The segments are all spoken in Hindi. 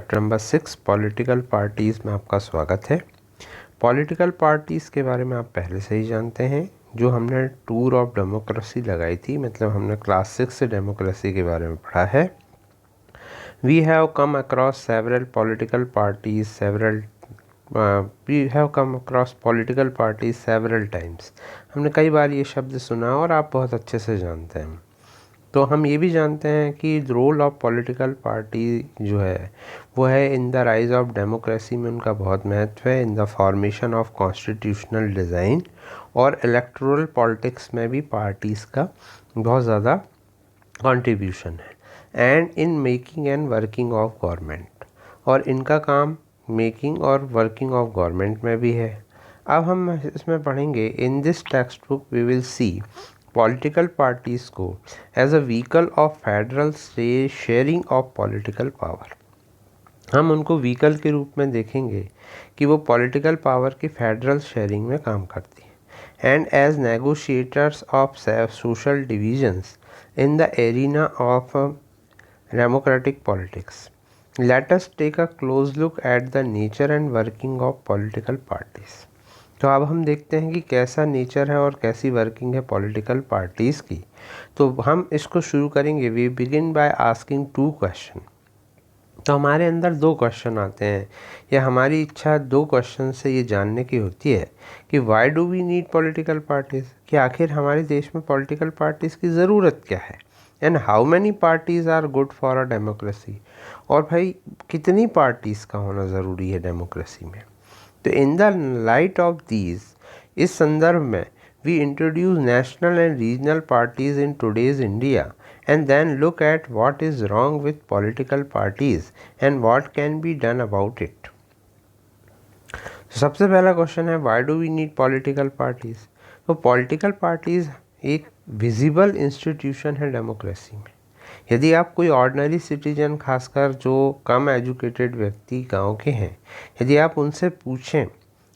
चैप्टर नंबर 6 पॉलिटिकल पार्टीज़ में आपका स्वागत है। पॉलिटिकल पार्टीज़ के बारे में आप पहले से ही जानते हैं। जो हमने टूर ऑफ डेमोक्रेसी लगाई थी, मतलब हमने क्लास 6 से डेमोक्रेसी के बारे में पढ़ा है। We have come across several political parties several times. हमने कई बार ये शब्द सुना और आप बहुत अच्छे से जानते हैं। तो हम ये भी जानते हैं कि रोल ऑफ पॉलिटिकल पार्टी जो है वो है in the rise of democracy में उनका बहुत महत्व है, in the formation of constitutional design और इलेक्टोरल पॉलिटिक्स में भी पार्टीज़ का बहुत ज़्यादा कंट्रीब्यूशन है, and in making and working of government, और इनका काम मेकिंग और वर्किंग ऑफ गवर्नमेंट में भी है। अब हम इसमें पढ़ेंगे in this textbook we will see political parties को as a vehicle of federal sharing of political power. हम उनको व्हीकल के रूप में देखेंगे कि वो पॉलिटिकल पावर की फेडरल शेयरिंग में काम करती है, and as negotiators of social divisions in the arena of democratic politics. Let us take a close look at the nature and working of political parties. तो अब हम देखते हैं कि कैसा नेचर है और कैसी वर्किंग है पॉलिटिकल पार्टीज़ की। तो हम इसको शुरू करेंगे। We begin by asking 2 question. तो हमारे अंदर 2 क्वेश्चन आते हैं, या हमारी इच्छा 2 क्वेश्चन से ये जानने की होती है कि why do we need political parties, कि आखिर हमारे देश में पॉलिटिकल पार्टीज़ की ज़रूरत क्या है, and how many parties are good for a democracy, और भाई कितनी पार्टीज़ का होना ज़रूरी है डेमोक्रेसी में। तो in the light of these, इस संदर्भ में we introduce national and regional parties in today's India, and then look at what is wrong with political parties and what can be done about it. तो सबसे पहला क्वेश्चन है why do we need political parties? तो पॉलिटिकल पार्टीज़ एक विजिबल इंस्टीट्यूशन है डेमोक्रेसी में। यदि आप कोई ऑर्डिनरी सिटीजन, खासकर जो कम एजुकेटेड व्यक्ति गांव के हैं, यदि आप उनसे पूछें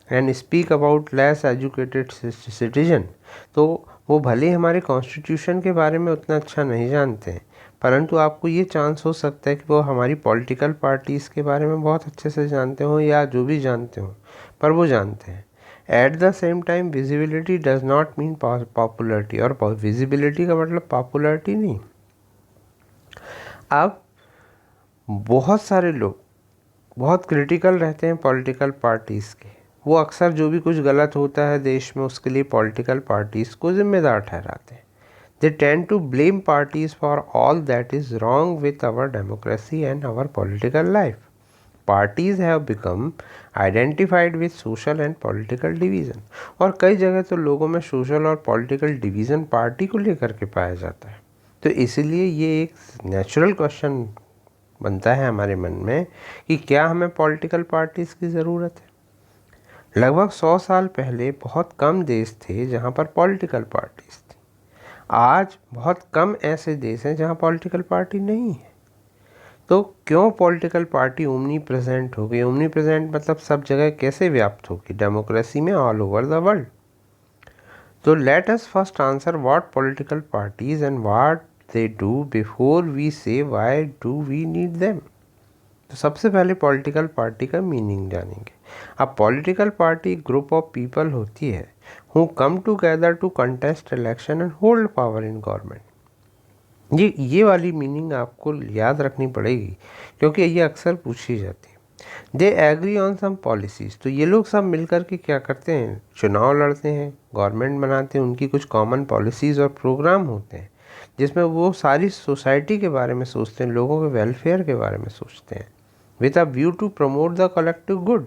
and speak about less educated citizen, तो वो भले ही हमारे कॉन्स्टिट्यूशन के बारे में उतना अच्छा नहीं जानते हैं, परंतु आपको ये चांस हो सकता है कि वो हमारी पॉलिटिकल पार्टीज़ के बारे में बहुत अच्छे से जानते हो, या जो भी जानते हो पर वो जानते हैं। At the same time visibility does not mean popularity, और विजिबिलिटी का मतलब पॉपुलरिटी नहीं। अब बहुत सारे लोग बहुत क्रिटिकल रहते हैं पॉलिटिकल पार्टीज़ के। वो अक्सर जो भी कुछ गलत होता है देश में उसके लिए पॉलिटिकल पार्टीज़ को जिम्मेदार ठहराते हैं। They tend to blame parties for all that is wrong with our democracy and our political life. Parties have become identified with social and political division, और कई जगह तो लोगों में सोशल और पॉलिटिकल डिवीज़न पार्टी को लेकर के पाया जाता है। तो इसीलिए ये एक नेचुरल क्वेश्चन बनता है हमारे मन में कि क्या हमें पॉलिटिकल पार्टीज़ की ज़रूरत है। लगभग 100 साल पहले बहुत कम देश थे जहाँ पर पॉलिटिकल पार्टीज़ थी। आज बहुत कम ऐसे देश हैं जहाँ पॉलिटिकल पार्टी नहीं है। तो क्यों पॉलिटिकल पार्टी ओमनी प्रेजेंट हो गई? ओमनी प्रेजेंट मतलब सब जगह कैसे व्याप्त होगी डेमोक्रेसी में ऑल ओवर द वर्ल्ड। तो let us first answer what political parties and what they do before we say why do we need them. तो सबसे पहले पॉलिटिकल पार्टी का मीनिंग जानेंगे। अब political party group of people होती है who come together to contest election and hold power in government. ये वाली मीनिंग आपको याद रखनी पड़ेगी, क्योंकि ये अक्सर पूछी जाती है। They agree on some policies, तो ये लोग सब मिलकर के क्या करते हैं, चुनाव लड़ते हैं, गवर्नमेंट बनाते हैं, उनकी कुछ कॉमन पॉलिसीज़ और प्रोग्राम होते हैं जिसमें वो सारी सोसाइटी के बारे में सोचते हैं, लोगों के वेलफेयर के बारे में सोचते हैं, with a view to promote the collective good.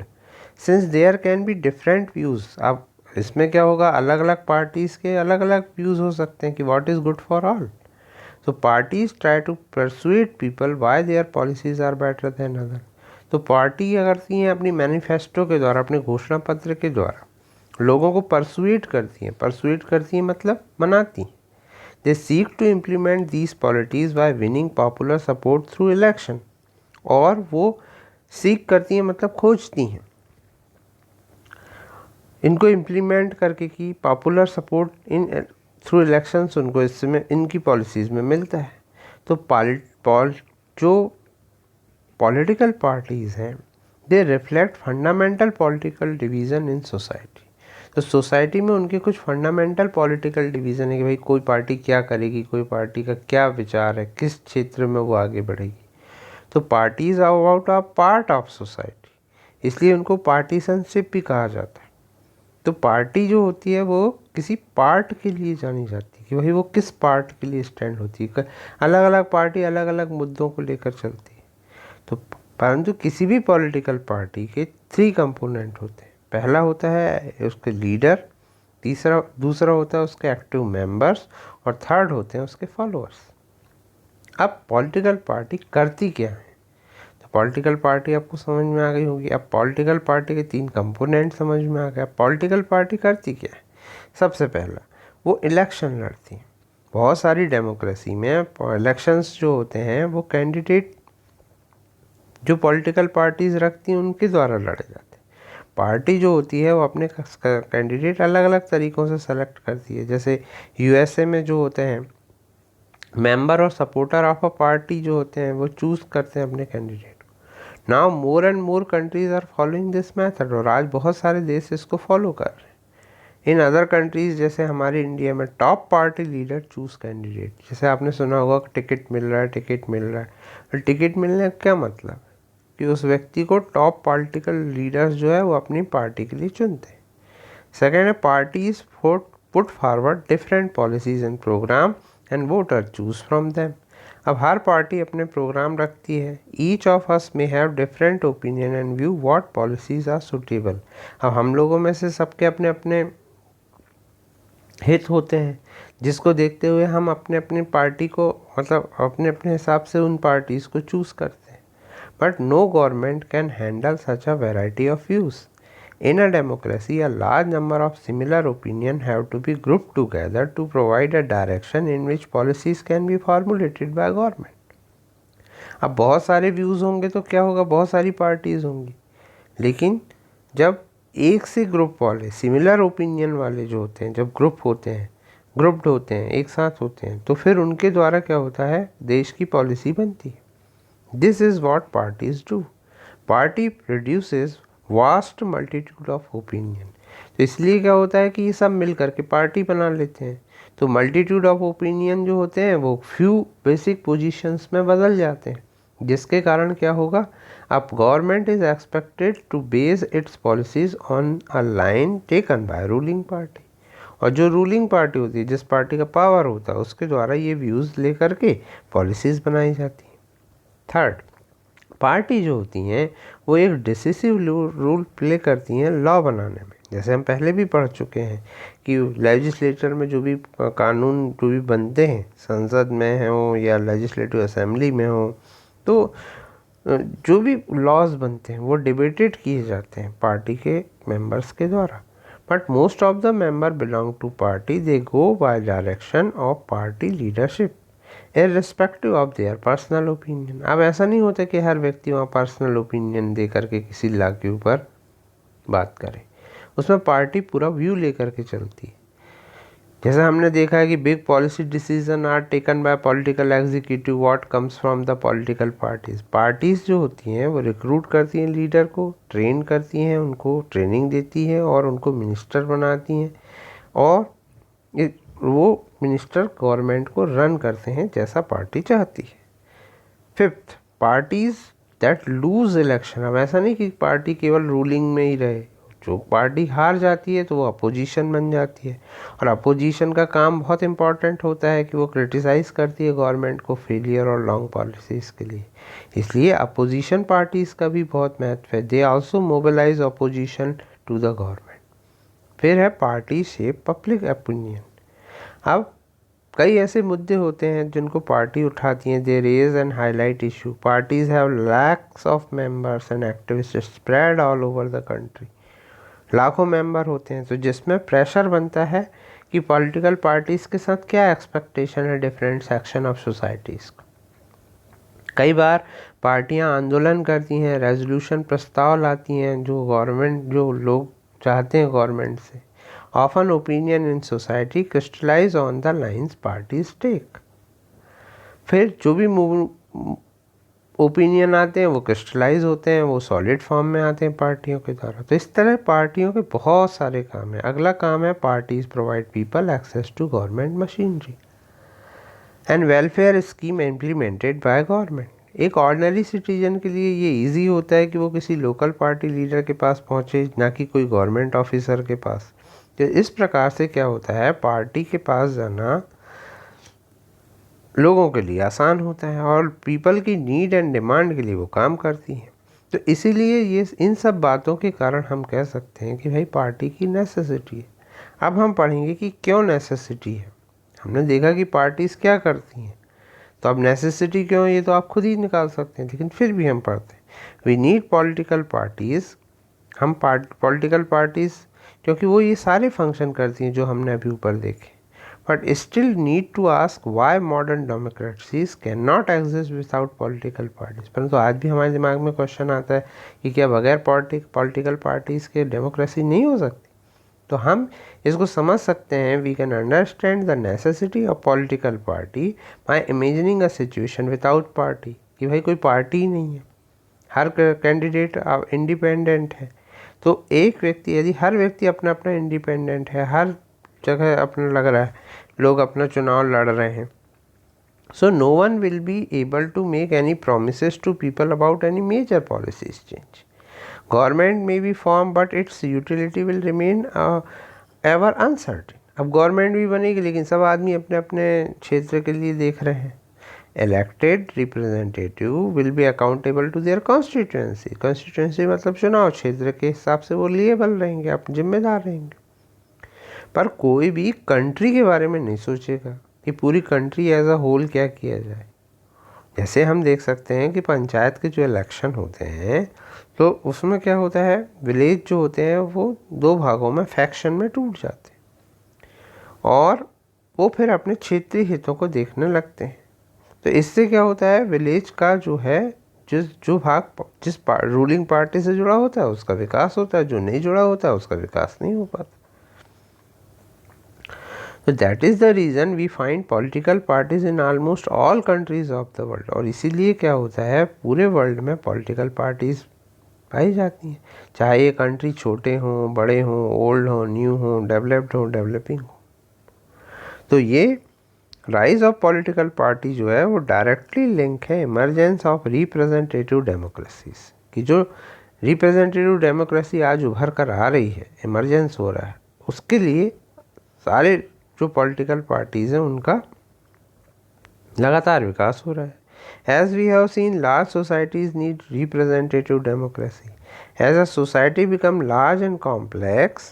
Since there can be different views, अब इसमें क्या होगा, अलग अलग पार्टीज़ के अलग अलग व्यूज़ हो सकते हैं कि what is good for all. So parties try to persuade people why their policies are better than other. तो पार्टी क्या करती हैं, अपनी मैनिफेस्टो के द्वारा, अपने घोषणा पत्र के द्वारा लोगों को परसुएट करती हैं। परसुएट करती हैं मतलब मनाती हैं। They seek to implement these policies by winning popular support through election. और वो सीख करती हैं मतलब खोजती हैं इनको इम्प्लीमेंट करके कि popular support in through elections उनको इसमें इनकी पॉलिसीज़ में मिलता है। तो जो पॉलिटिकल पार्टीज़ हैं दे reflect fundamental political division in society. तो सोसाइटी में उनके कुछ फंडामेंटल पॉलिटिकल डिवीज़न है कि भाई कोई पार्टी क्या करेगी, कोई पार्टी का क्या विचार है, किस क्षेत्र में वो आगे बढ़ेगी। तो parties are about a part of society, इसलिए उनको पार्टीसनशिप भी कहा जाता है। तो पार्टी जो होती है वो किसी पार्ट के लिए जानी जाती है कि भाई वो किस पार्ट के लिए स्टैंड होती है। अलग अलग पार्टी अलग अलग मुद्दों को लेकर चलती है। तो परंतु किसी भी पॉलिटिकल पार्टी के 3 कंपोनेंट होते हैं। पहला होता है उसके लीडर, दूसरा होता है उसके एक्टिव मेंबर्स, और थर्ड होते हैं उसके फॉलोअर्स। अब पॉलिटिकल पार्टी करती क्या है? तो पॉलिटिकल पार्टी आपको समझ में आ गई होगी। अब पॉलिटिकल पार्टी के 3 कंपोनेंट समझ में आ गया। पॉलिटिकल पार्टी करती क्या है? सबसे पहला वो इलेक्शन लड़ती है। बहुत सारी डेमोक्रेसी में इलेक्शंस जो होते हैं वो कैंडिडेट जो पॉलिटिकल पार्टीज रखती हैं उनके द्वारा लड़े जाते हैं। पार्टी जो होती है वो अपने कैंडिडेट अलग अलग तरीक़ों से सेलेक्ट करती है। जैसे यूएसए में जो होते हैं मेंबर और सपोर्टर ऑफ अ पार्टी जो होते हैं वो चूज़ करते हैं अपने कैंडिडेट को। Now more and more countries are following this method, और आज बहुत सारे देश इसको फॉलो कर रहे हैं। इन अदर कंट्रीज़ जैसे हमारे इंडिया में top party leader choose candidate. जैसे आपने सुना होगा टिकट मिल रहा है, टिकट मिल रहा है। और टिकट मिलने का क्या मतलब है? कि उस व्यक्ति को टॉप पॉलिटिकल लीडर्स जो है वो अपनी पार्टी के लिए चुनते हैं। सेकेंड है parties put forward different policies and program and voter choose from them. अब हर पार्टी अपने प्रोग्राम रखती है। Each of us may have different opinion and view what policies are suitable. अब हम लोगों में से सबके अपने अपने हित होते हैं, जिसको देखते हुए हम अपने अपने पार्टी को मतलब अपने अपने हिसाब से उन पार्टीज़ को चूज़ करते हैं। But no government can handle such a variety of views. In a democracy, a large number of similar opinions have to be grouped together to provide a direction in which policies can be formulated by government. अब बहुत सारे व्यूज़ होंगे तो क्या होगा, बहुत सारी पार्टीज़ होंगी, लेकिन जब एक से ग्रुप वाले सिमिलर ओपिनियन वाले जो होते हैं, जब ग्रुप्ड होते हैं, एक साथ होते हैं, तो फिर उनके द्वारा क्या होता है, देश की पॉलिसी बनती है। This is what parties do. Party produces vast multitude of opinion. तो इसलिए क्या होता है कि ये सब मिल करके पार्टी बना लेते हैं। तो मल्टीट्यूड ऑफ ओपिनियन जो होते हैं वो फ्यू बेसिक पोजीशंस में बदल जाते हैं, जिसके कारण क्या होगा, अब government is expected to base its policies on a line taken by ruling party. और जो रूलिंग पार्टी होती है, जिस पार्टी का पावर होता है, उसके द्वारा ये व्यूज़ लेकर के पॉलिसीज़ बनाई जाती हैं। थर्ड, पार्टी जो होती हैं वो एक डिसिसिव रोल प्ले करती हैं लॉ बनाने में। जैसे हम पहले भी पढ़ चुके हैं कि लेजिस्लेचर में जो भी कानून जो भी बनते हैं, संसद में हो या लेजिस्लेटिव असेंबली में हो, तो जो भी लॉज बनते हैं वो डिबेटेड किए जाते हैं पार्टी के मेंबर्स के द्वारा। But most of the member belong to party, they go by direction of party leadership irrespective of their personal opinion. अब ऐसा नहीं होता कि हर व्यक्ति वहाँ पर्सनल ओपिनियन दे करके किसी लॉ के ऊपर बात करे, उसमें पार्टी पूरा व्यू लेकर के चलती है। जैसा हमने देखा है कि big policy decision are taken by political executive what comes from the political parties जो होती हैं वो रिक्रूट करती हैं लीडर को, ट्रेन करती हैं, उनको ट्रेनिंग देती हैं और उनको मिनिस्टर बनाती हैं, और वो मिनिस्टर गवर्नमेंट को रन करते हैं जैसा पार्टी चाहती है। Fifth, parties that lose election. अब ऐसा नहीं कि पार्टी केवल रूलिंग में ही रहे, जो पार्टी हार जाती है तो वो अपोजिशन बन जाती है, और अपोजिशन का काम बहुत इंपॉर्टेंट होता है कि वो क्रिटिसाइज करती है गवर्नमेंट को फेलियर और लॉन्ग पॉलिसीज के लिए। इसलिए अपोजिशन पार्टीज़ का भी बहुत महत्व है। They also mobilize opposition to the government. फिर है पार्टी शेप पब्लिक ओपिनियन। अब कई ऐसे मुद्दे होते हैं जिनको पार्टी उठाती हैं। They raise and highlight issue. Parties have lakhs of members and activist spread all over the country. लाखों मेंबर होते हैं, तो जिसमें प्रेशर बनता है कि पॉलिटिकल पार्टीज़ के साथ क्या एक्सपेक्टेशन है डिफरेंट सेक्शन ऑफ सोसाइटीज़ को। कई बार पार्टियां आंदोलन करती हैं, रेजोल्यूशन प्रस्ताव लाती हैं जो लोग चाहते हैं गवर्नमेंट से। Often opinion in society crystallize on the lines parties take। फिर जो भी ओपिनियन आते हैं वो क्रिस्टलाइज होते हैं, वो सॉलिड फॉर्म में आते हैं पार्टियों के द्वारा। तो इस तरह पार्टियों के बहुत सारे काम हैं। अगला काम है parties provide people access to government machinery and welfare scheme implemented by government. एक ऑर्डिनरी सिटीजन के लिए ये इजी होता है कि वो किसी लोकल पार्टी लीडर के पास पहुँचे, ना कि कोई गवर्नमेंट ऑफिसर के पास। तो इस प्रकार से क्या होता है, पार्टी के पास जाना लोगों के लिए आसान होता है और पीपल की नीड एंड डिमांड के लिए वो काम करती है। तो इसीलिए ये इन सब बातों के कारण हम कह सकते हैं कि भाई पार्टी की नेसेसिटी है। अब हम पढ़ेंगे कि क्यों नेसेसिटी है। हमने देखा कि पार्टीज़ क्या करती हैं, तो अब नेसेसिटी क्यों है ये तो आप खुद ही निकाल सकते हैं, लेकिन फिर भी हम पढ़ते हैं। We need political parties. हम पॉलिटिकल पार्टीज़ क्योंकि वो ये सारे फंक्शन करती हैं जो हमने अभी ऊपर देखे, but still need to ask why modern democracies can not exist without political parties. परंतु आज भी हमारे दिमाग में क्वेश्चन आता है कि क्या बगैर पॉलिटिकल पार्टीज़ के डेमोक्रेसी नहीं हो सकती। तो हम इसको समझ सकते हैं, we can understand the necessity of political party by imagining a situation without party, कि भाई कोई पार्टी ही नहीं है, हर कैंडिडेट इंडिपेंडेंट है। तो एक व्यक्ति, यदि हर व्यक्ति अपना अपना इंडिपेंडेंट है, हर जगह अपना लग रहा है, लोग अपना चुनाव लड़ रहे हैं, so no one will be able to make any promises to people about any major policies change. Government में be form but its utility will remain ever uncertain. अब गवर्नमेंट भी बनेगी लेकिन सब आदमी अपने अपने क्षेत्र के लिए देख रहे हैं। Elected representative will be accountable to their constituency. Constituency मतलब चुनाव क्षेत्र के हिसाब से वो लिएबल रहेंगे, अपने जिम्मेदार रहेंगे। पर कोई भी कंट्री के बारे में नहीं सोचेगा कि पूरी कंट्री एज अ होल क्या किया जाए। जैसे हम देख सकते हैं कि पंचायत के जो इलेक्शन होते हैं तो उसमें क्या होता है, विलेज जो होते हैं वो दो भागों में फैक्शन में टूट जाते हैं और वो फिर अपने क्षेत्रीय हितों को देखने लगते हैं। तो इससे क्या होता है, विलेज का जो है जो भाग जिस रूलिंग पार्टी से जुड़ा होता है उसका विकास होता है, जो नहीं जुड़ा होता है उसका विकास नहीं हो पाता। तो that is the reason we find political parties in almost all countries of the world. और इसीलिए क्या होता है, पूरे वर्ल्ड में पॉलिटिकल पार्टीज पाई जाती हैं, चाहे ये कंट्री छोटे हों, बड़े हों, ओल्ड हों, न्यू हों, डेवलप्ड हों, डेवलपिंग हो। तो ये राइज ऑफ पॉलिटिकल पार्टी जो है वो डायरेक्टली लिंक है इमरजेंस ऑफ रिप्रेजेंटेटिव डेमोक्रेसीज की। जो रिप्रेजेंटेटिव डेमोक्रेसी आज उभर कर आ रही है, इमरजेंस हो रहा है, उसके लिए सारे जो पॉलिटिकल पार्टीज़ हैं उनका लगातार विकास हो रहा है। As we have seen, large societies need representative democracy. As a society become large and complex,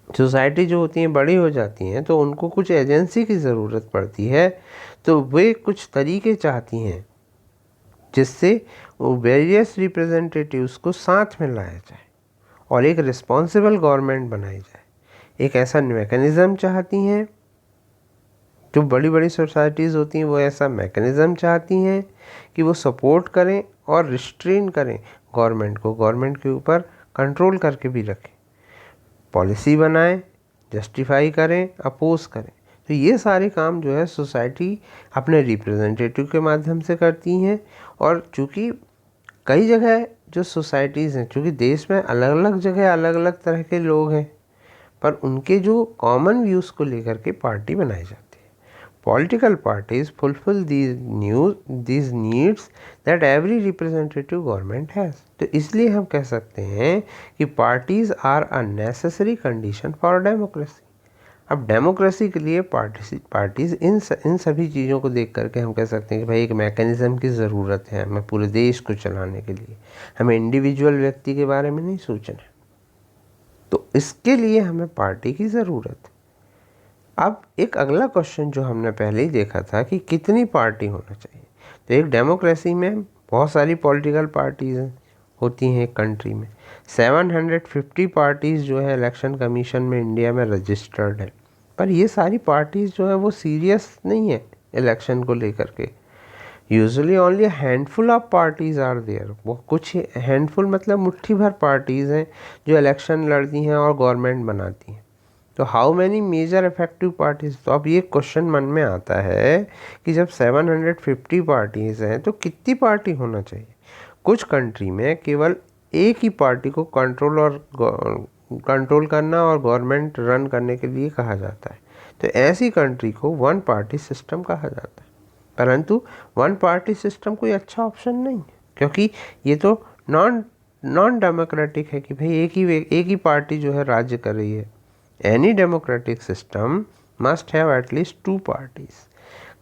society जो होती हैं बड़ी हो जाती हैं तो उनको कुछ एजेंसी की ज़रूरत पड़ती है। तो वे कुछ तरीके चाहती हैं जिससे वो वेरियस रिप्रेजेंटेटिव्स को साथ में लाया जाए और एक रिस्पॉन्सिबल गवर्नमेंट बनाई जाए। एक ऐसा मैकेनिज़्म चाहती हैं, जो बड़ी बड़ी सोसाइटीज़ होती हैं वो ऐसा मैकेनिज़्म चाहती हैं कि वो सपोर्ट करें और रिस्ट्रेन करें गवर्नमेंट को, गवर्नमेंट के ऊपर कंट्रोल करके भी रखें, पॉलिसी बनाएं, जस्टिफाई करें, अपोज करें। तो ये सारे काम जो है सोसाइटी अपने रिप्रेजेंटेटिव के माध्यम से करती हैं। और चूँकि कई जगह जो सोसाइटीज़ हैं, चूँकि देश में अलग अलग जगह अलग अलग तरह के लोग हैं, पर उनके जो कॉमन व्यूज़ को लेकर के पार्टी बनाई जाती है। Political parties fulfill these needs that every representative government has. तो इसलिए हम कह सकते हैं कि parties are a necessary condition for democracy. अब डेमोक्रेसी के लिए पार्टीज़ इन सभी चीज़ों को देख करके हम कह सकते हैं कि भाई एक मैकेनिज़्म की ज़रूरत है हमें पूरे देश को चलाने के लिए। हमें इंडिविजुअल व्यक्ति के बारे में नहीं सोचना है, तो इसके लिए हमें पार्टी की ज़रूरत है। अब एक अगला क्वेश्चन जो हमने पहले ही देखा था कि कितनी पार्टी होना चाहिए। तो एक डेमोक्रेसी में बहुत सारी पॉलिटिकल पार्टीज होती हैं एक कंट्री में। 750 पार्टीज़ जो है इलेक्शन कमीशन में इंडिया में रजिस्टर्ड है। पर ये सारी पार्टीज़ जो है वो सीरियस नहीं है इलेक्शन को लेकर के। Usually only handful of parties are there. वो कुछ हैंडफुल मतलब मुट्ठी भर पार्टीज़ हैं जो इलेक्शन लड़ती हैं और गवर्नमेंट बनाती हैं। तो how many major effective parties, तो अब ये क्वेश्चन मन में आता है कि जब 750 पार्टीज हैं तो कितनी पार्टी होना चाहिए। कुछ कंट्री में केवल एक ही पार्टी को कंट्रोल करना और गवर्नमेंट रन करने के लिए कहा जाता है, तो ऐसी कंट्री को वन पार्टी सिस्टम कहा जाता है। परंतु वन पार्टी सिस्टम कोई अच्छा ऑप्शन नहीं है, क्योंकि ये तो नॉन डेमोक्रेटिक है कि भाई एक ही पार्टी जो है राज्य कर रही है। Any democratic system must have at least 2 parties.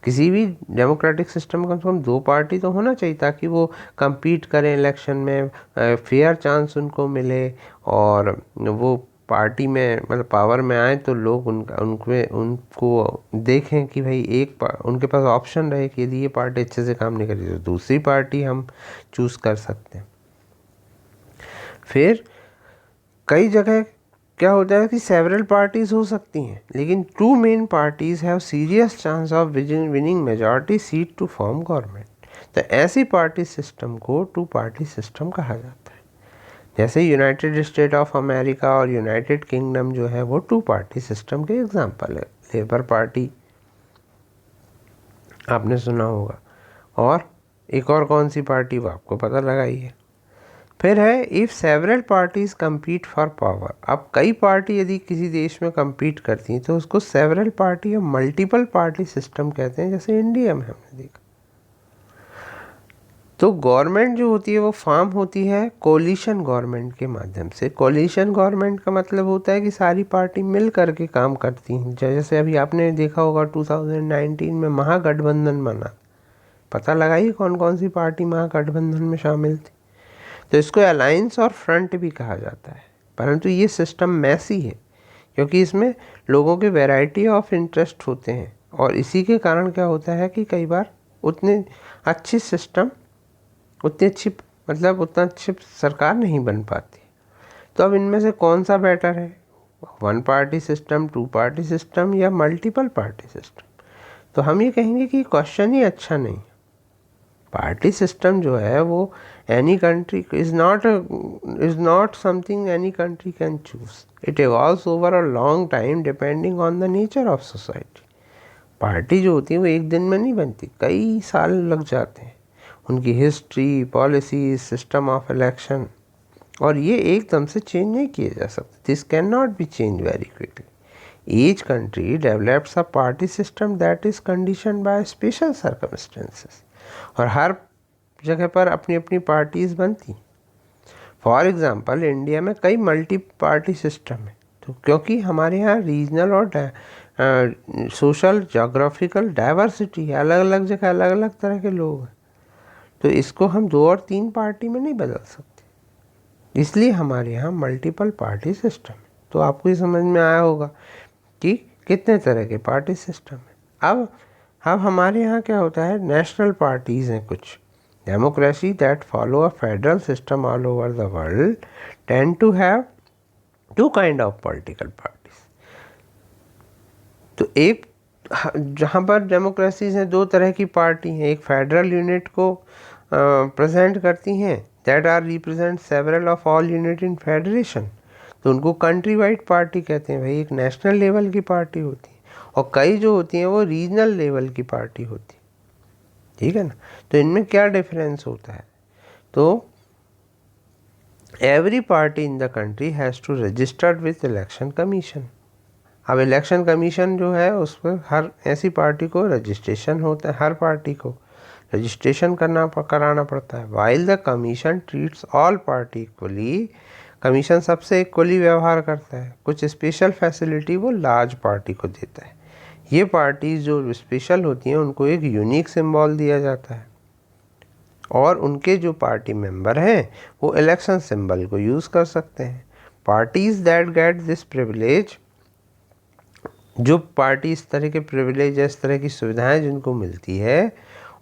किसी भी डेमोक्रेटिक सिस्टम में कम से कम 2 पार्टी तो होना चाहिए, ताकि वो compete करें इलेक्शन में, फेयर चांस उनको मिले, और वो पार्टी में मतलब पावर में आए तो लोग उनको देखें कि भाई उनके पास ऑप्शन रहे कि यदि ये पार्टी अच्छे से काम नहीं करी तो दूसरी पार्टी हम चूज़ कर सकते हैं। फिर कई जगह क्या होता है कि सेवरल पार्टीज हो सकती हैं, लेकिन 2 main parties have serious chance of winning majority seat to form government. तो ऐसी पार्टी सिस्टम को 2 पार्टी सिस्टम कहा जाता है। जैसे यूनाइटेड स्टेट ऑफ अमेरिका और यूनाइटेड किंगडम जो है वो 2 पार्टी सिस्टम के एग्जाम्पल है। लेबर पार्टी आपने सुना होगा, और एक और कौन सी पार्टी वो आपको पता लगाइए। फिर है if several parties compete for power. अब कई पार्टी यदि किसी देश में compete करती हैं तो उसको सेवरल पार्टी या मल्टीपल पार्टी सिस्टम कहते हैं, जैसे इंडिया में हमने देखा। तो गवर्नमेंट जो होती है वो फॉर्म होती है कोलिशन गवर्नमेंट के माध्यम से। कोलिशन गवर्नमेंट का मतलब होता है कि सारी पार्टी मिल करके काम करती हैं। जैसे अभी आपने देखा होगा 2019 में महागठबंधन बना, पता लगाइए कौन कौन सी पार्टी महागठबंधन में शामिल थी। तो इसको अलायंस और फ्रंट भी कहा जाता है। परंतु ये सिस्टम मैसी है, क्योंकि इसमें लोगों के वैरायटी ऑफ इंटरेस्ट होते हैं, और इसी के कारण क्या होता है कि कई बार उतनी अच्छी सरकार नहीं बन पाती। तो अब इनमें से कौन सा बेटर है, 1 पार्टी सिस्टम, 2 पार्टी सिस्टम या मल्टीपल पार्टी सिस्टम? तो हम ये कहेंगे कि क्वेश्चन ही अच्छा नहीं। पार्टी सिस्टम जो है वो any country is not something any country can choose. It evolves over a long time depending on the nature of society. Party जो होती है वो एक दिन में नहीं बनती, कई साल लग जाते हैं। उनकी history, policy, system of election, और ये एकदम से चेंज नहीं किए जा सकते। This can not be change very quickly. Each country develops a party system that is conditioned by special circumstances, और हर जगह पर अपनी अपनी पार्टीज बनती। फॉर एग्ज़ाम्पल इंडिया में कई मल्टी पार्टी सिस्टम है, तो क्योंकि हमारे यहाँ रीजनल और सोशल जोग्राफिकल डाइवर्सिटी है, अलग अलग जगह अलग अलग तरह के लोग हैं, तो इसको हम 2 और 3 पार्टी में नहीं बदल सकते। इसलिए हमारे यहाँ मल्टीपल पार्टी सिस्टम है। तो आपको ये समझ में आया होगा कि कितने तरह के पार्टी सिस्टम है। अब हमारे यहाँ क्या होता है, नेशनल पार्टीज़ हैं कुछ। Democracy that follow a federal system all over the world tend to have 2 kind of political parties. तो एक जहाँ पर डेमोक्रेसीज हैं 2 तरह की पार्टी हैं, एक फेडरल यूनिट को प्रेजेंट करती हैं that are represent several of all unit in federation, तो उनको कंट्री वाइड पार्टी कहते हैं। भाई एक नेशनल लेवल की पार्टी होती है, और कई जो होती हैं वो रीजनल लेवल की पार्टी होती है, ठीक है ना। तो इनमें क्या डिफरेंस होता है, तो every party in the country has to registered with election commission. अब इलेक्शन कमीशन जो है उस पर हर ऐसी पार्टी को रजिस्ट्रेशन होता है, हर पार्टी को रजिस्ट्रेशन कराना पड़ता है। While the commission treats all party equally, commission सबसे इक्वली व्यवहार करता है। कुछ स्पेशल फैसिलिटी वो लार्ज पार्टी को देता है। ये पार्टीज जो स्पेशल होती हैं उनको एक यूनिक सिंबल दिया जाता है, और उनके जो पार्टी मेंबर हैं वो इलेक्शन सिंबल को यूज़ कर सकते हैं। Parties that get this privilege, जो पार्टी इस तरह के प्रिविलेज, इस तरह की सुविधाएं जिनको मिलती है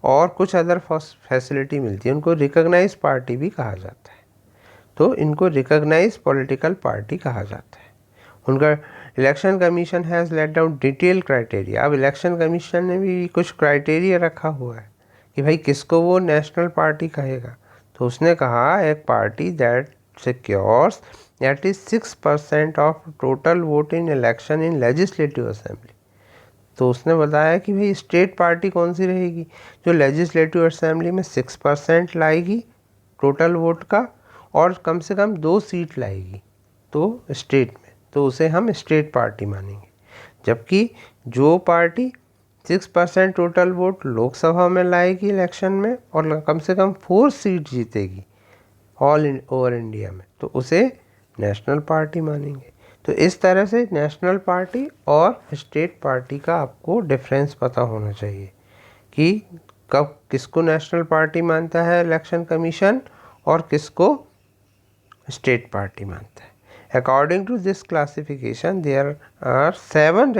और कुछ अदर फैसिलिटी मिलती है, उनको रिकॉग्नाइज पार्टी भी कहा जाता है। तो इनको रिकॉग्नाइज पॉलिटिकल पार्टी कहा जाता है। उनका election commission has let down detail criteria. अब इलेक्शन कमीशन ने भी कुछ क्राइटेरिया रखा हुआ है कि भाई किसको वो नेशनल पार्टी कहेगा। तो उसने कहा एक party that secures that is 6% of total vote in election in legislative assembly. तो उसने बताया कि भाई स्टेट पार्टी कौन सी रहेगी जो लेजिस्लेटिव असेंबली में 6% लाएगी टोटल वोट का और कम से कम 2 सीट लाएगी तो स्टेट में, तो उसे हम स्टेट पार्टी मानेंगे। जबकि जो पार्टी 6% टोटल वोट लोकसभा में लाएगी इलेक्शन में और कम से कम 4 सीट जीतेगी ऑल ओवर इंडिया में, तो उसे नेशनल पार्टी मानेंगे। तो इस तरह से नेशनल पार्टी और स्टेट पार्टी का आपको डिफरेंस पता होना चाहिए कि कब किसको नेशनल पार्टी मानता है इलेक्शन कमीशन और किसको स्टेट पार्टी मानता है। According to this classification there are 7